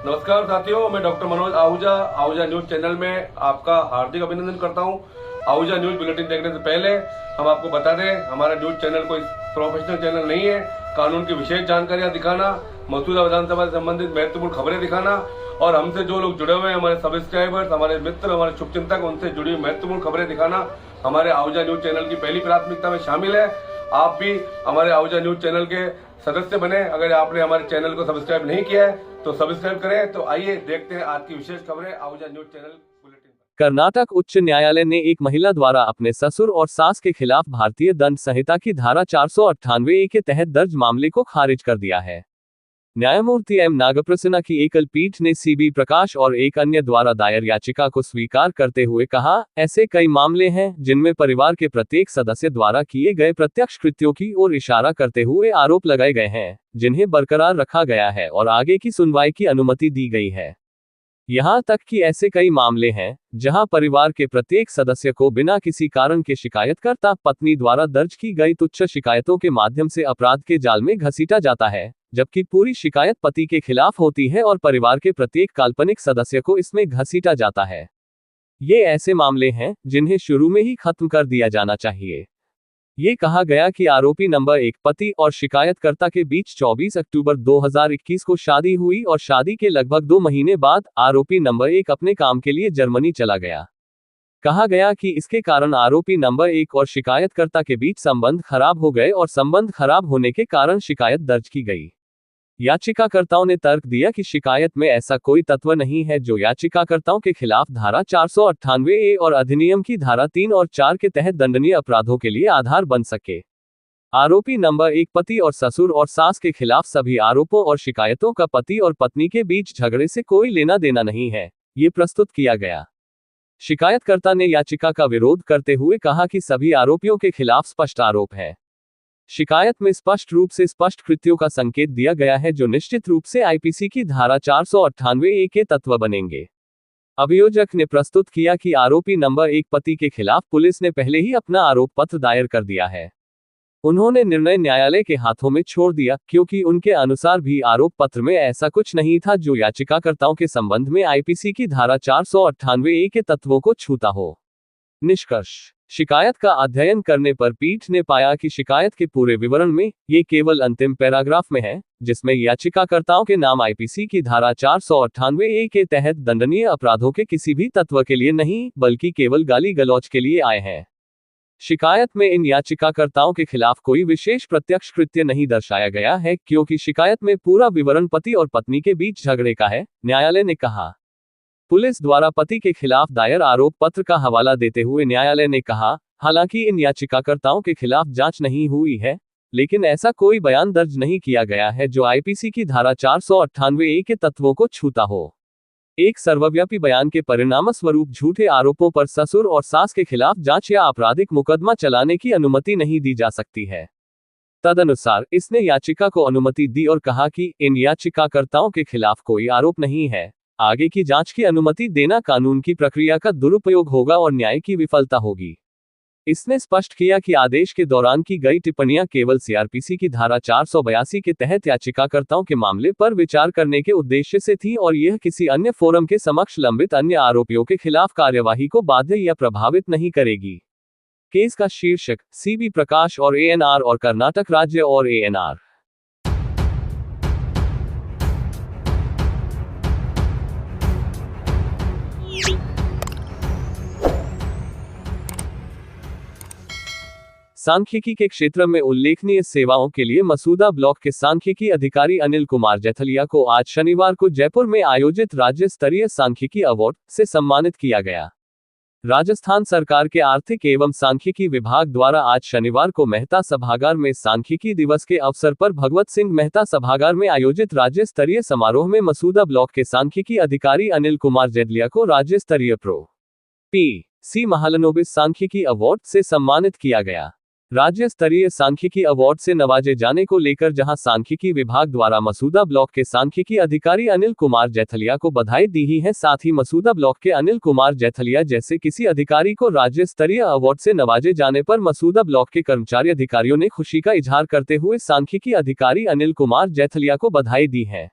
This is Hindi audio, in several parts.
नमस्कार साथियों, मैं doctor Manoj Ahuja Ahuja news channel में आपका हार्दिक अभिनंदन करता हूं। आहूजा न्यूज बुलेटिन देखने से पहले हम आपको बता दें, हमारा न्यूज चैनल कोई प्रोफेशनल चैनल नहीं है। कानून की विशेष जानकारियां दिखाना, मसूदा विधानसभा से संबंधित महत्वपूर्ण खबरें दिखाना और हमसे जो लोग जुड़े हुए हैं, हमारे सब्सक्राइबर्स, हमारे मित्र, हमारे शुभचिंतक, उनसे जुड़ी हुई महत्वपूर्ण खबरें दिखाना हमारे आहूजा न्यूज चैनल की पहली प्राथमिकता में शामिल है। आप भी हमारे आहूजा न्यूज चैनल के सदस्य बने। अगर आपने हमारे चैनल को सब्सक्राइब नहीं किया है तो सब्सक्राइब करें। तो आइए देखते हैं आज की विशेष खबरें आहूजा न्यूज चैनल बुलेटिन पर। कर्नाटक उच्च न्यायालय ने एक महिला द्वारा अपने ससुर और सास के खिलाफ भारतीय दंड संहिता की धारा 498 के तहत दर्ज मामले को खारिज कर दिया है। न्यायमूर्ति एम नागप्रसन्ना की एकल पीठ ने सीबी प्रकाश और एक अन्य द्वारा दायर याचिका को स्वीकार करते हुए कहा, ऐसे कई मामले हैं जिनमें परिवार के प्रत्येक सदस्य द्वारा किए गए प्रत्यक्ष कृत्यों की ओर इशारा करते हुए आरोप लगाए गए हैं, जिन्हें बरकरार रखा गया है और आगे की सुनवाई की अनुमति दी गई है। यहां तक कि ऐसे कई मामले हैं जहां परिवार के प्रत्येक सदस्य को बिना किसी कारण के शिकायतकर्ता पत्नी द्वारा दर्ज की गई तुच्छ शिकायतों के माध्यम से अपराध के जाल में घसीटा जाता है, जबकि पूरी शिकायत पति के खिलाफ होती है और परिवार के प्रत्येक काल्पनिक सदस्य को इसमें घसीटा जाता है। ये ऐसे मामले हैं जिन्हें शुरू में ही खत्म कर दिया जाना चाहिए। ये कहा गया कि आरोपी नंबर 1 पति और शिकायतकर्ता के बीच 24 अक्टूबर 2021 को शादी हुई और शादी के लगभग 2 महीने बाद आरोपी नंबर 1 अपने काम के लिए जर्मनी चला गया। कहा गया कि इसके कारण आरोपी नंबर 1 और शिकायतकर्ता के बीच संबंध खराब हो गए और संबंध खराब होने के कारण शिकायत दर्ज की गई। याचिकाकर्ताओं ने तर्क दिया कि शिकायत में ऐसा कोई तत्व नहीं है जो याचिकाकर्ताओं के खिलाफ धारा 498 और अधिनियम की धारा 3 और 4 के तहत दंडनीय अपराधों के लिए आधार बन सके। आरोपी नंबर 1 पति और ससुर और सास के खिलाफ सभी आरोपों और शिकायतों का पति और पत्नी के बीच झगड़े से कोई लेना देना नहीं है, ये प्रस्तुत किया गया। शिकायतकर्ता ने याचिका का विरोध करते हुए कहा कि सभी आरोपियों के खिलाफ स्पष्ट आरोप है। शिकायत में स्पष्ट रूप से स्पष्ट कृत्यों का संकेत दिया गया है जो निश्चित रूप से आईपीसी की धारा 498 के तत्व बनेंगे। अभियोजक ने प्रस्तुत किया कि आरोपी नंबर 1 पति के खिलाफ पुलिस ने पहले ही अपना आरोप पत्र दायर कर दिया है। उन्होंने निर्णय न्यायालय के हाथों में छोड़ दिया, क्योंकि उनके अनुसार भी आरोप पत्र में ऐसा कुछ नहीं था जो याचिकाकर्ताओं के संबंध में आईपीसी की धारा 498 के तत्वों को छूता हो। निष्कर्ष: शिकायत का अध्ययन करने पर पीठ ने पाया कि शिकायत के पूरे विवरण में ये केवल अंतिम पैराग्राफ में है, जिसमें याचिकाकर्ताओं के नाम आईपीसी की धारा 498 के तहत दंडनीय अपराधों के किसी भी तत्व के लिए नहीं, बल्कि केवल गाली गलौज के लिए आए हैं। शिकायत में इन याचिकाकर्ताओं के खिलाफ कोई विशेष प्रत्यक्ष कृत्य नहीं दर्शाया गया है, क्योंकि शिकायत में पूरा विवरण पति और पत्नी के बीच झगड़े का है, न्यायालय ने कहा। पुलिस द्वारा पति के खिलाफ दायर आरोप पत्र का हवाला देते हुए न्यायालय ने कहा, हालांकि इन याचिकाकर्ताओं के खिलाफ जांच नहीं हुई है, लेकिन ऐसा कोई बयान दर्ज नहीं किया गया है जो आईपीसी की धारा 498 के तत्वों को छूता हो। एक सर्वव्यापी बयान के परिणामस्वरूप झूठे आरोपों पर ससुर और सास के खिलाफ जांच या आपराधिक मुकदमा चलाने की अनुमति नहीं दी जा सकती है। तदनुसार इसने याचिका को अनुमति दी और कहा कि इन याचिकाकर्ताओं के खिलाफ कोई आरोप नहीं है। आगे की जांच की अनुमति देना कानून की प्रक्रिया का दुरुपयोग होगा और न्याय की विफलता होगी। इसने स्पष्ट किया कि आदेश के दौरान की गई टिप्पणियां केवल सीआरपीसी की धारा 482 के तहत याचिकाकर्ताओं के मामले पर विचार करने के उद्देश्य से थी और यह किसी अन्य फोरम के समक्ष लंबित अन्य आरोपियों के खिलाफ कार्यवाही को बाध्य या प्रभावित नहीं करेगी। केस का शीर्षक: सीबी प्रकाश और एएनआर और कर्नाटक राज्य और एएनआर। सांख्यिकी के क्षेत्र में उल्लेखनीय सेवाओं के लिए मसूदा ब्लॉक के सांख्यिकी अधिकारी अनिल कुमार जैथलिया को आज शनिवार को जयपुर में आयोजित राज्य स्तरीय सांख्यिकी अवार्ड से सम्मानित किया गया। राजस्थान सरकार के आर्थिक एवं सांख्यिकी विभाग द्वारा आज शनिवार को मेहता सभागार में सांख्यिकी दिवस के अवसर पर भगवत सिंह मेहता सभागार में आयोजित राज्य स्तरीय समारोह में मसूदा ब्लॉक के सांख्यिकी अधिकारी अनिल कुमार जैथलिया को राज्य स्तरीय प्रो पी सी महालनोबिस सांख्यिकी अवार्ड से सम्मानित किया गया। राज्य स्तरीय सांख्यिकी अवार्ड से नवाजे जाने को लेकर जहां सांख्यिकी विभाग द्वारा मसूदा ब्लॉक के सांख्यिकी अधिकारी अनिल कुमार जैथलिया को बधाई दी ही है, साथ ही मसूदा ब्लॉक के अनिल कुमार जैथलिया जैसे किसी अधिकारी को राज्य स्तरीय अवार्ड से नवाजे जाने पर मसूदा ब्लॉक के कर्मचारी अधिकारियों ने खुशी का इजहार करते हुए सांख्यिकी अधिकारी अनिल कुमार जैथलिया को बधाई दी है।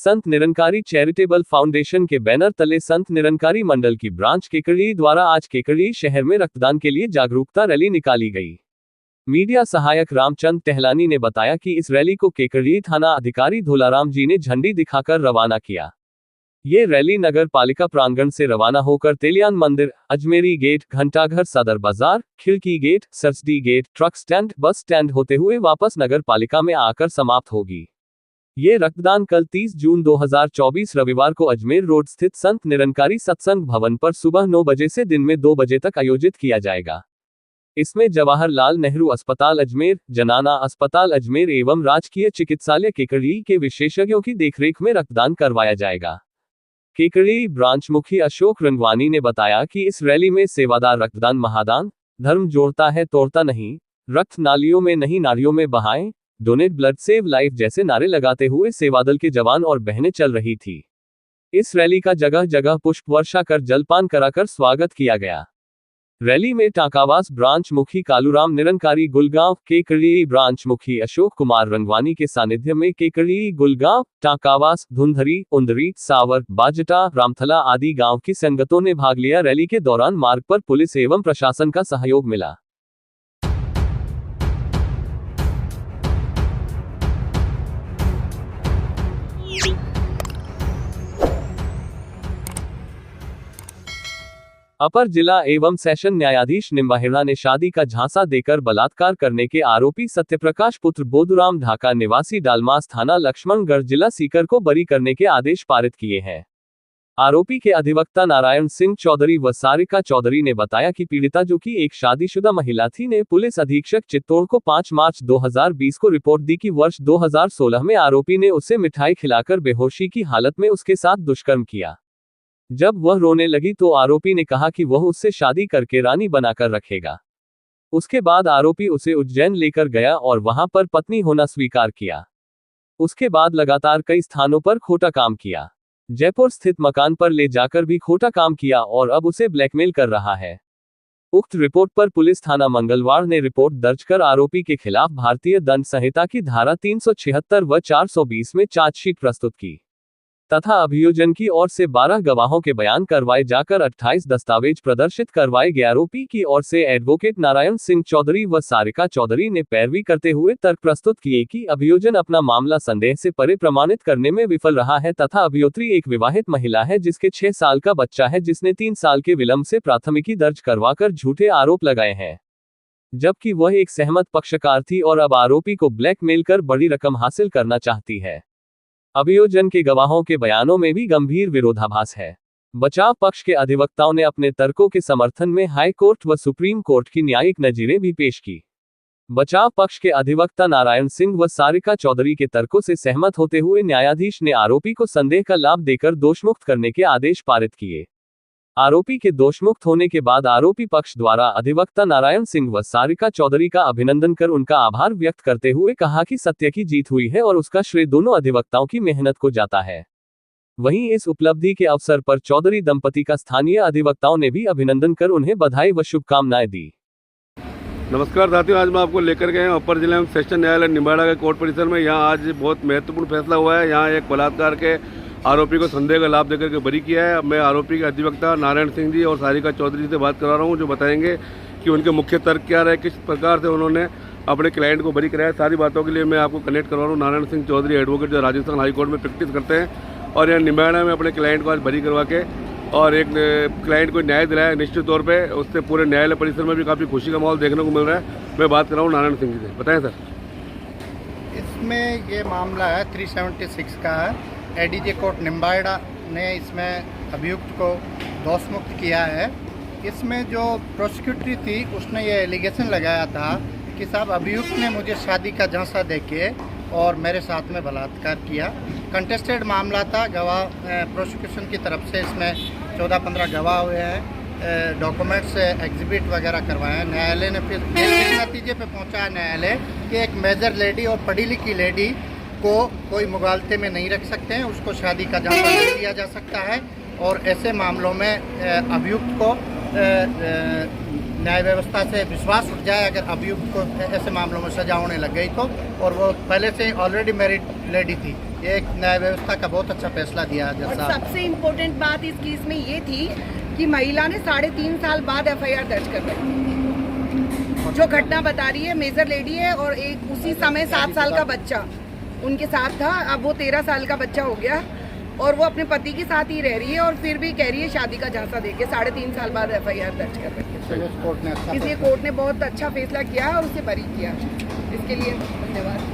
संत निरंकारी चैरिटेबल फाउंडेशन के बैनर तले संत निरंकारी मंडल की ब्रांच केकड़ी द्वारा आज केकड़ी शहर में रक्तदान के लिए जागरूकता रैली निकाली गई। मीडिया सहायक रामचंद टहलानी ने बताया कि इस रैली को केकड़ी थाना अधिकारी धोलाराम जी ने झंडी दिखाकर रवाना किया। ये रैली नगर पालिका प्रांगण से रवाना होकर तेलियान मंदिर, अजमेरी गेट, घंटाघर Sadar Bazaar, Khidki gate, Sarsadi gate, truck stand, bus stand होते हुए वापस नगर पालिका में आकर समाप्त होगी। ये रक्तदान कल 30 जून 2024 रविवार को अजमेर रोड स्थित संत निरंकारी सत्संग भवन पर सुबह 9 बजे से दिन में 2 बजे तक आयोजित किया जाएगा। इसमें जवाहरलाल नेहरू अस्पताल अजमेर, जनाना अस्पताल अजमेर एवं राजकीय चिकित्सालय केकड़ी के विशेषज्ञों की देखरेख में रक्तदान करवाया जाएगा। केकड़ी ब्रांच मुखी अशोक रंगवानी ने बताया कि इस रैली में सेवादार रक्तदान महादान, धर्म जोड़ता है तोड़ता नहीं, रक्त नालियों में नहीं नाड़ियों में बहाएं, डोनेट ब्लड सेव लाइफ जैसे नारे लगाते हुए सेवादल के जवान और बहनें चल रही थी। इस रैली का जगह जगह पुष्प वर्षा कर जलपान कराकर स्वागत किया गया। रैली में टाकावास ब्रांच मुखी कालूराम निरंकारी गुलगांव, केकड़ी ब्रांच मुखी अशोक कुमार रंगवानी के सानिध्य में केकड़ी, गुलगांव, टाकावास, धुंधरी, उंदरी, सावर, बाजटा, रामथला आदि गांव की संगतों ने भाग लिया। रैली के दौरान मार्ग पर पुलिस एवं प्रशासन का सहयोग मिला। अपर जिला एवं सेशन न्यायाधीश निम्बाहेड़ा ने शादी का झांसा देकर बलात्कार करने के आरोपी सत्यप्रकाश पुत्र बोधुराम ढाका निवासी डालमास थाना लक्ष्मणगढ़ जिला सीकर को बरी करने के आदेश पारित किए हैं। आरोपी के अधिवक्ता नारायण सिंह चौधरी व सारिका चौधरी ने बताया कि पीड़िता, जो कि एक शादीशुदा महिला थी, ने पुलिस अधीक्षक चित्तौड़ को 5 मार्च 2020 को रिपोर्ट दी कि वर्ष 2016 में आरोपी ने उसे मिठाई खिलाकर बेहोशी की हालत में उसके साथ दुष्कर्म किया। जब वह रोने लगी तो आरोपी ने कहा कि वह उससे शादी करके रानी बनाकर रखेगा। उसके बाद आरोपी उसे उज्जैन लेकर गया और वहां पर पत्नी होना स्वीकार किया। उसके बाद लगातार कई स्थानों पर खोटा काम किया। जयपुर स्थित मकान पर ले जाकर भी खोटा काम किया और अब उसे ब्लैकमेल कर रहा है। उक्त रिपोर्ट पर पुलिस थाना मंगलवार ने रिपोर्ट दर्ज कर आरोपी के खिलाफ भारतीय दंड संहिता की धारा 376 व 420 में चार्जशीट प्रस्तुत की तथा अभियोजन की ओर से 12 गवाहों के बयान करवाए जाकर 28 दस्तावेज प्रदर्शित करवाए गए। आरोपी की ओर से एडवोकेट नारायण सिंह चौधरी व सारिका चौधरी ने पैरवी करते हुए तर्क प्रस्तुत किए कि अभियोजन अपना मामला संदेह से परे प्रमाणित करने में विफल रहा है तथा अभियोत्री एक विवाहित महिला है जिसके 6 साल का बच्चा है, जिसने 3 साल के विलंब से प्राथमिकी दर्ज करवाकर झूठे आरोप लगाए हैं, जबकि वह एक सहमत पक्षकार थी और अब आरोपी को ब्लैकमेल कर बड़ी रकम हासिल करना चाहती है। अभियोजन के गवाहों के बयानों में भी गंभीर विरोधाभास है। बचाव पक्ष के अधिवक्ताओं ने अपने तर्कों के समर्थन में हाई कोर्ट व सुप्रीम कोर्ट की न्यायिक नजीरें भी पेश की। बचाव पक्ष के अधिवक्ता नारायण सिंह व सारिका चौधरी के तर्कों से सहमत होते हुए न्यायाधीश ने आरोपी को संदेह का लाभ देकर दोषमुक्त करने के आदेश पारित किए। आरोपी के दोषमुक्त होने के बाद आरोपी पक्ष द्वारा अधिवक्ता नारायण सिंह व सारिका चौधरी का अभिनंदन कर उनका आभार व्यक्त करते हुए कहा कि सत्य की जीत हुई है और उसका श्रेय दोनों अधिवक्ताओं की मेहनत को जाता है। वहीं इस उपलब्धि के अवसर पर चौधरी दंपति का स्थानीय अधिवक्ताओं ने भी अभिनंदन कर उन्हें बधाई व शुभकामनाएं दी। नमस्कार साथियों, आज मैं आपको लेकर गए अपर जिला सेशन न्यायालय निम्बाहेड़ा के कोर्ट परिसर में। यहाँ आज बहुत महत्वपूर्ण फैसला हुआ है। यहाँ एक बलात्कार के आरोपी को संदेह का लाभ देकर के बरी किया है। मैं आरोपी के अधिवक्ता नारायण सिंह जी और सारिका चौधरी से बात करा रहा हूँ, जो बताएंगे कि उनके मुख्य तर्क क्या रहे, किस प्रकार से उन्होंने अपने क्लाइंट को बरी कराया। सारी बातों के लिए मैं आपको कनेक्ट करवा रहा हूँ। नारायण सिंह चौधरी एडवोकेट, जो राजस्थान हाईकोर्ट में प्रैक्टिस करते हैं और यहाँ निम्बाहेड़ा में अपने क्लाइंट को आज बरी करवा के और एक क्लाइंट को न्याय दिलाया निश्चित तौर पे। उससे पूरे न्यायालय परिसर में भी काफ़ी खुशी का माहौल देखने को मिल रहा है। मैं बात कर रहा हूँ नारायण सिंह जी से। बताएं सर। इसमें ये मामला है 376 का है। एडीजे कोर्ट निम्बाहेड़ा ने इसमें अभियुक्त को दोषमुक्त किया है। इसमें जो प्रोसिक्यूटरी थी उसने ये एलिगेशन लगाया था कि साहब अभियुक्त ने मुझे शादी का झांसा देके और मेरे साथ में बलात्कार किया। कंटेस्टेड मामला था। गवाह प्रोसिक्यूशन की तरफ से इसमें 14-15 गवाह हुए हैं, डॉक्यूमेंट्स एग्जिबिट वगैरह करवाए हैं। न्यायालय ने फिर इस नतीजे पे पहुंचा न्यायालय कि एक मेजर लेडी और पढ़ी लिखी लेडी को कोई मुगालते में नहीं रख सकते हैं, उसको शादी का झांसा दे दिया जा सकता है और ऐसे मामलों में अभियुक्त को न्याय व्यवस्था से विश्वास उठ जाए अगर अभियुक्त को ऐसे मामलों में सजा होने लग गई तो। और वो पहले से ऑलरेडी मैरिड लेडी थी। ये एक न्याय व्यवस्था का बहुत अच्छा फैसला दिया जज और साहब। सबसे इम्पोर्टेंट बात इस केस में ये थी कि महिला ने 3.5 साल बाद एफआईआर दर्ज करवाई। जो घटना बता रही है, मेजर लेडी है और एक उसी समय 7 साल का बच्चा उनके साथ था। अब वो 13 साल का बच्चा हो गया और वो अपने पति के साथ ही रह रही है और फिर भी कह रही है शादी का झांसा देके 3.5 साल बाद एफआईआर दर्ज कर रही है। कोर्ट ने अच्छा इसलिए कोर्ट ने बहुत अच्छा फैसला किया और उसे बरी किया। इसके लिए धन्यवाद।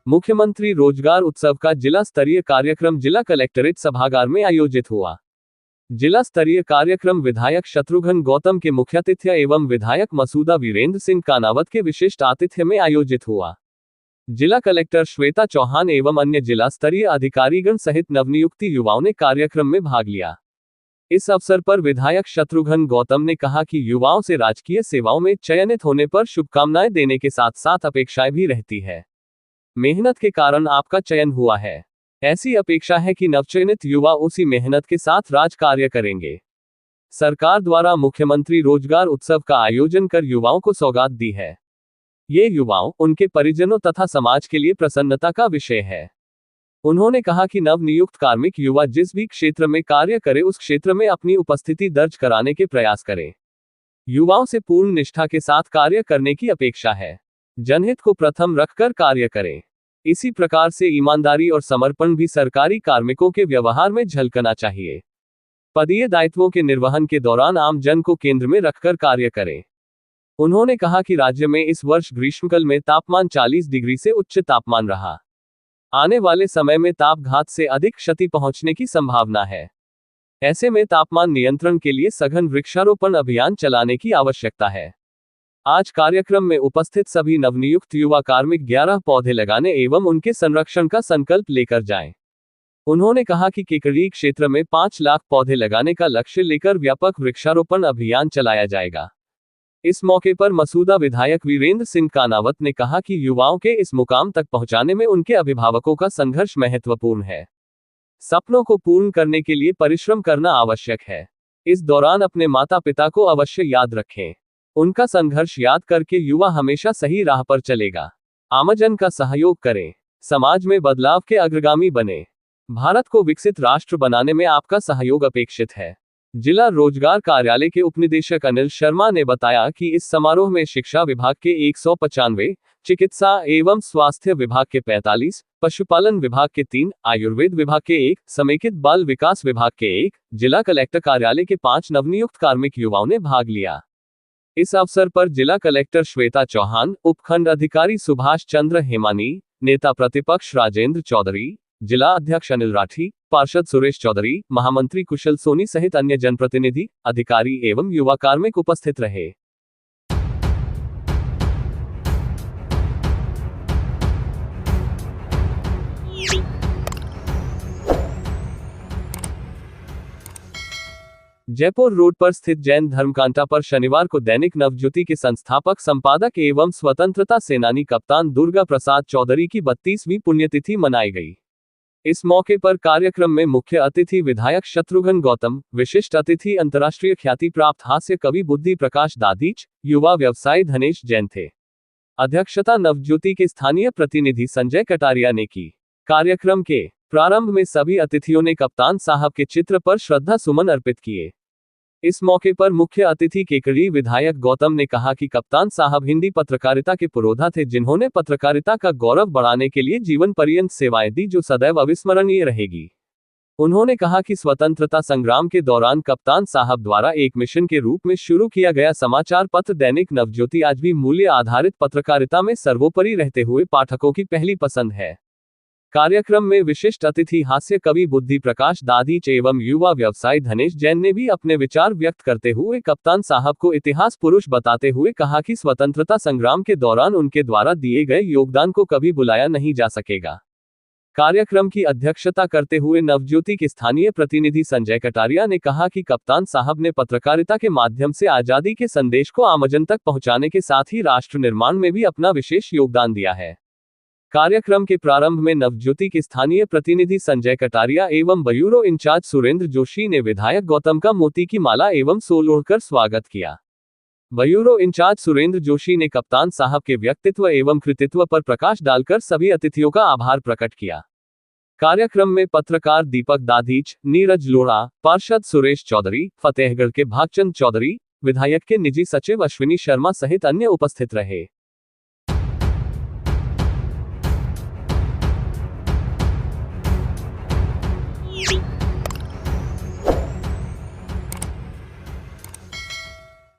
मुख्यमंत्री रोजगार उत्सव का जिला स्तरीय कार्यक्रम जिला कलेक्ट्रेट सभागार में आयोजित हुआ। जिला स्तरीय कार्यक्रम विधायक शत्रुघ्न गौतम के मुख्यातिथ्य एवं विधायक मसूदा वीरेंद्र सिंह कानावत के विशिष्ट आतिथ्य में आयोजित हुआ। जिला कलेक्टर श्वेता चौहान एवं अन्य जिला स्तरीय अधिकारीगण सहित नवनियुक्ति युवाओं ने कार्यक्रम में भाग लिया। इस अवसर पर विधायक शत्रुघ्न गौतम ने कहा कि युवाओं से राजकीय सेवाओं में चयनित होने पर शुभकामनाएं देने के साथ साथ अपेक्षाएं भी रहती है। मेहनत के कारण आपका चयन हुआ है। ऐसी अपेक्षा है कि नवचयनित युवा उसी मेहनत के साथ राज कार्य करेंगे। सरकार द्वारा मुख्यमंत्री रोजगार उत्सव का आयोजन कर युवाओं को सौगात दी है। ये युवाओं, उनके परिजनों तथा समाज के लिए प्रसन्नता का विषय है। उन्होंने कहा कि नवनियुक्त कार्मिक युवा जिस भी क्षेत्र में कार्य करे उस क्षेत्र में अपनी उपस्थिति दर्ज कराने के प्रयास करें। युवाओं से पूर्ण निष्ठा के साथ कार्य करने की अपेक्षा है। जनहित को प्रथम रखकर कार्य करें। इसी प्रकार से ईमानदारी और समर्पण भी सरकारी कार्मिकों के व्यवहार में झलकना चाहिए। पदीय दायित्वों के निर्वहन के दौरान आम जन को केंद्र में रखकर कार्य करें। उन्होंने कहा कि राज्य में इस वर्ष ग्रीष्मकाल में तापमान 40 डिग्री से उच्च तापमान रहा। आने वाले समय में तापघात से अधिक क्षति पहुंचने की संभावना है। ऐसे में तापमान नियंत्रण के लिए सघन वृक्षारोपण अभियान चलाने की आवश्यकता है। आज कार्यक्रम में उपस्थित सभी नवनियुक्त युवा कार्मिक 11 पौधे लगाने एवं उनके संरक्षण का संकल्प लेकर जाएं। उन्होंने कहा कि केकड़ी क्षेत्र में 5 लाख पौधे लगाने का लक्ष्य लेकर व्यापक वृक्षारोपण अभियान चलाया जाएगा। इस मौके पर मसूदा विधायक वीरेंद्र सिंह कानावत ने कहा कि युवाओं के इस मुकाम तक पहुंचाने में उनके अभिभावकों का संघर्ष महत्वपूर्ण है। सपनों को पूर्ण करने के लिए परिश्रम करना आवश्यक है। इस दौरान अपने माता पिता को अवश्य याद रखें। उनका संघर्ष याद करके युवा हमेशा सही राह पर चलेगा। आमजन का सहयोग करें। समाज में बदलाव के अग्रगामी बने। भारत को विकसित राष्ट्र बनाने में आपका सहयोग अपेक्षित है। जिला रोजगार कार्यालय के उपनिदेशक अनिल शर्मा ने बताया कि इस समारोह में शिक्षा विभाग के 195, चिकित्सा एवं स्वास्थ्य विभाग के 45, पशुपालन विभाग के 3, आयुर्वेद विभाग के 1, समेकित बाल विकास विभाग के 1, जिला कलेक्टर कार्यालय के 5 नवनियुक्त कार्मिक युवाओं ने भाग लिया। इस अवसर पर जिला कलेक्टर श्वेता चौहान, उपखंड अधिकारी सुभाष चंद्र हेमानी, नेता प्रतिपक्ष राजेंद्र चौधरी, जिला अध्यक्ष अनिल राठी, पार्षद सुरेश चौधरी, महामंत्री कुशल सोनी सहित अन्य जनप्रतिनिधि, अधिकारी एवं युवा कार्मिक उपस्थित रहे। जयपुर रोड पर स्थित जैन धर्मकांटा पर शनिवार को दैनिक नवज्योति के संस्थापक संपादक एवं स्वतंत्रता सेनानी कप्तान दुर्गा प्रसाद चौधरी की 32वीं पुण्यतिथि मनाई गई। इस मौके पर कार्यक्रम में मुख्य अतिथि विधायक शत्रुघ्न गौतम, विशिष्ट अतिथि अंतर्राष्ट्रीय ख्याति प्राप्त हास्य कवि बुद्धि प्रकाश दादीच, युवा व्यवसायी धनेश जैन थे। अध्यक्षता नवज्योति के स्थानीय प्रतिनिधि संजय कटारिया ने की। कार्यक्रम के प्रारंभ में सभी अतिथियों ने कप्तान साहब के चित्र पर श्रद्धा सुमन अर्पित किए। इस मौके पर मुख्य अतिथि केकड़ी विधायक गौतम ने कहा कि कप्तान साहब हिंदी पत्रकारिता के पुरोधा थे, जिन्होंने पत्रकारिता का गौरव बढ़ाने के लिए जीवन पर्यंत सेवाएं दी, जो सदैव अविस्मरणीय रहेगी। उन्होंने कहा कि स्वतंत्रता संग्राम के दौरान कप्तान साहब द्वारा एक मिशन के रूप में शुरू किया गया समाचार पत्र दैनिक नवज्योति आज भी मूल्य आधारित पत्रकारिता में सर्वोपरि रहते हुए पाठकों की पहली पसंद है। कार्यक्रम में विशिष्ट अतिथि हास्य कवि बुद्धि प्रकाश दादीच एवं युवा व्यवसायी धनेश जैन ने भी अपने विचार व्यक्त करते हुए कप्तान साहब को इतिहास पुरुष बताते हुए कहा कि स्वतंत्रता संग्राम के दौरान उनके द्वारा दिए गए योगदान को कभी भुलाया नहीं जा सकेगा। कार्यक्रम की अध्यक्षता करते हुए नवज्योति के स्थानीय प्रतिनिधि संजय कटारिया ने कहा कि कप्तान साहब ने पत्रकारिता के माध्यम से आजादी के संदेश को आमजन तक पहुंचाने के साथ ही राष्ट्र निर्माण में भी अपना विशेष योगदान दिया है। कार्यक्रम के प्रारंभ में नवज्योति के स्थानीय प्रतिनिधि संजय कटारिया एवं ब्यूरो इंचार्ज सुरेंद्र जोशी ने विधायक गौतम का मोती की माला एवं सोल ओढ़कर स्वागत किया। ब्यूरो इंचार्ज सुरेंद्र जोशी ने कप्तान साहब के व्यक्तित्व एवं कृतित्व पर प्रकाश डालकर सभी अतिथियों का आभार प्रकट किया। कार्यक्रम में पत्रकार दीपक दाधीच, नीरज लोढ़ा, पार्षद सुरेश चौधरी, फतेहगढ़ के भागचंद चौधरी, विधायक के निजी सचिव अश्विनी शर्मा सहित अन्य उपस्थित रहे।